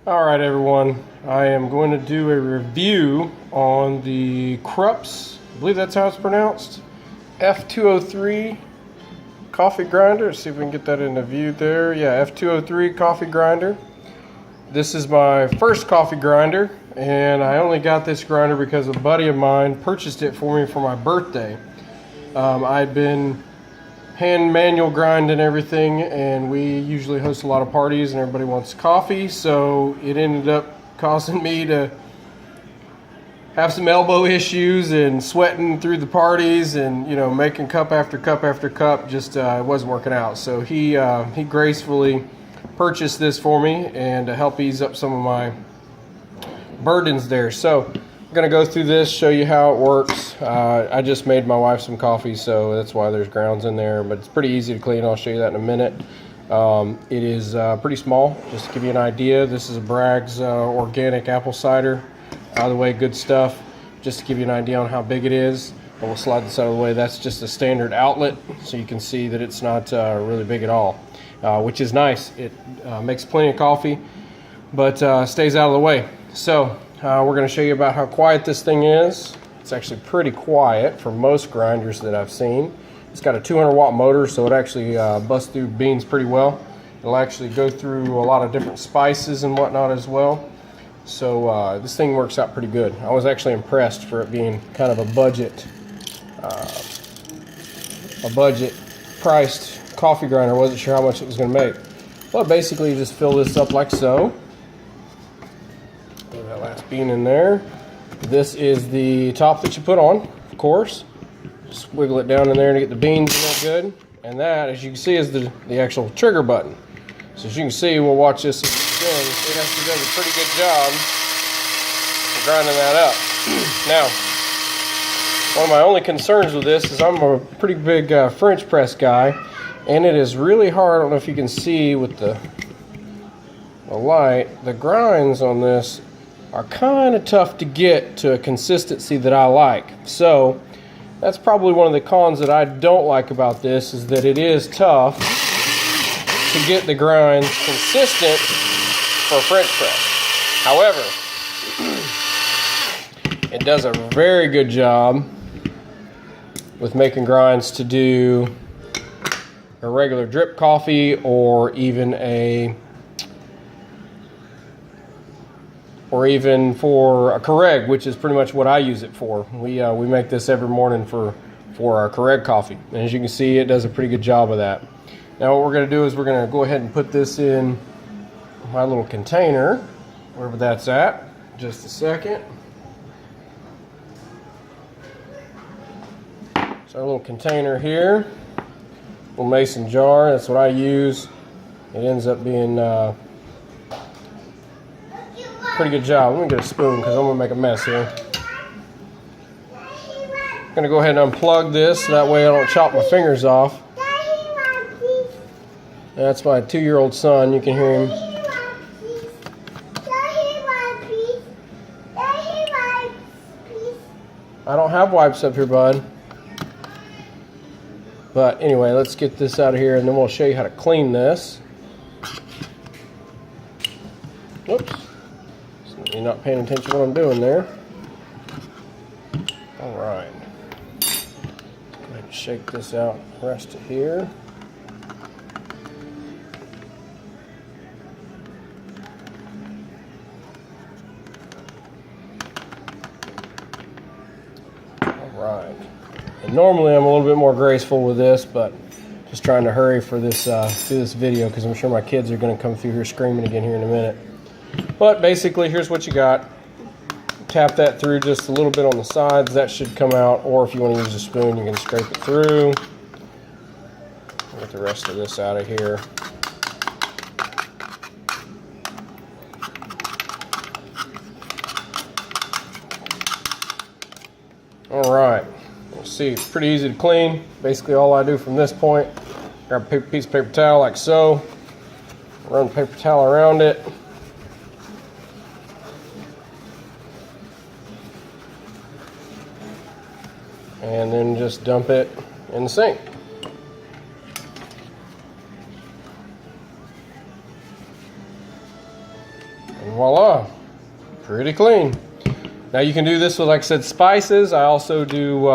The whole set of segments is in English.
Alright everyone, I am going to do a review on the Krups, I believe that's how it's pronounced, F203 coffee grinder. Let's see if we can get that in the view there. Yeah, F203 coffee grinder. This is my first coffee grinder, and I only got this grinder because a buddy of mine purchased it for me for my birthday. I'd been hand manual grinding everything, and we usually host a lot of parties and everybody wants coffee, so it ended up causing me to have some elbow issues and sweating through the parties, and making cup after cup after cup just it wasn't working out. So he gracefully purchased this for me and to help ease up some of my burdens there. So I'm gonna go through this, show you how it works. I just made my wife some coffee, so that's why there's grounds in there, but it's pretty easy to clean. I'll show you that in a minute. It is pretty small, just to give you an idea. This is a Bragg's organic apple cider. Out of the way, good stuff. Just to give you an idea on how big it is. And we'll slide this out of the way. That's just a standard outlet, so you can see that it's not really big at all, which is nice. It makes plenty of coffee, but stays out of the way. So we're going to show you about how quiet this thing is. It's actually pretty quiet for most grinders that I've seen. It's got a 200-watt motor, so it actually busts through beans pretty well. It'll actually go through a lot of different spices and whatnot as well. So this thing works out pretty good. I was actually impressed for it being kind of a budget priced coffee grinder. I wasn't sure how much it was going to make. But basically you just fill this up like so. Put that last bean in there. This is the top that you put on, of course. Just wiggle it down in there to get the beans a little good. And that, as you can see, is the actual trigger button. So as you can see, we'll watch this as it spins. It actually does a pretty good job of grinding that up. Now, one of my only concerns with this is I'm a pretty big French press guy, and it is really hard. I don't know if you can see with the light. The grinds on this are kind of tough to get to a consistency that I like. So that's probably one of the cons that I don't like about this, is that it is tough to get the grinds consistent for a French press. However, it does a very good job with making grinds to do a regular drip coffee, or even for a Keurig, which is pretty much what I use it for. We make this every morning for our Keurig coffee, and as you can see, it does a pretty good job of that. Now what we're going to do is we're going to go ahead and put this in my little container, wherever that's at. Just a second. So our little container here, little mason jar, that's what I use. It ends up being pretty good job. Let me get a spoon because I'm going to make a mess here. I'm going to go ahead and unplug this, so that way I don't chop my fingers off. That's my 2-year-old son. You can hear him. I don't have wipes up here, bud. But anyway, let's get this out of here, and then we'll show you how to clean this. Whoops. You're not paying attention to what I'm doing there. All right. Go ahead and shake this out. Rest it here. Right. And normally I'm a little bit more graceful with this, but just trying to hurry for this through this video, because I'm sure my kids are going to come through here screaming again here in a minute. But basically, here's what you got. Tap that through just a little bit on the sides. That should come out, or if you want to use a spoon, you can scrape it through. Get the rest of this out of here. All right, you'll see it's pretty easy to clean. Basically all I do from this point, grab a piece of paper towel like so, run the paper towel around it, and then just dump it in the sink. And voila, pretty clean. Now you can do this with, like I said, spices. I also do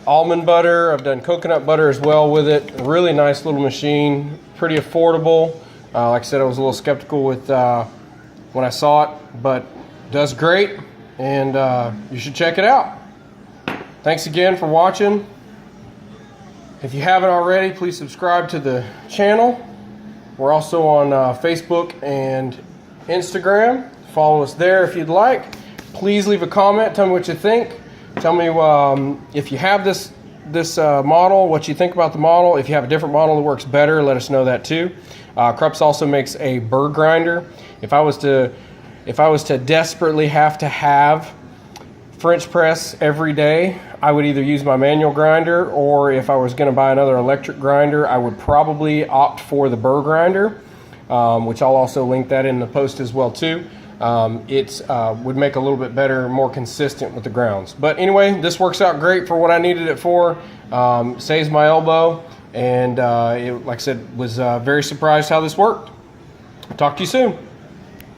almond butter. I've done coconut butter as well with it. A really nice little machine, pretty affordable. Like I said, I was a little skeptical with when I saw it, but does great, and you should check it out. Thanks again for watching. If you haven't already, please subscribe to the channel. We're also on Facebook and Instagram. Follow us there if you'd like. Please leave a comment. Tell me what you think. Tell me if you have this model, what you think about the model. If you have a different model that works better, let us know that too. Krups also makes a burr grinder. If I was to desperately have to have French press every day, I would either use my manual grinder, or if I was going to buy another electric grinder, I would probably opt for the burr grinder, which I'll also link that in the post as well too. It would make a little bit better, more consistent with the grounds. But anyway, this works out great for what I needed it for. Saves my elbow, and like I said, was very surprised how this worked. Talk to you soon.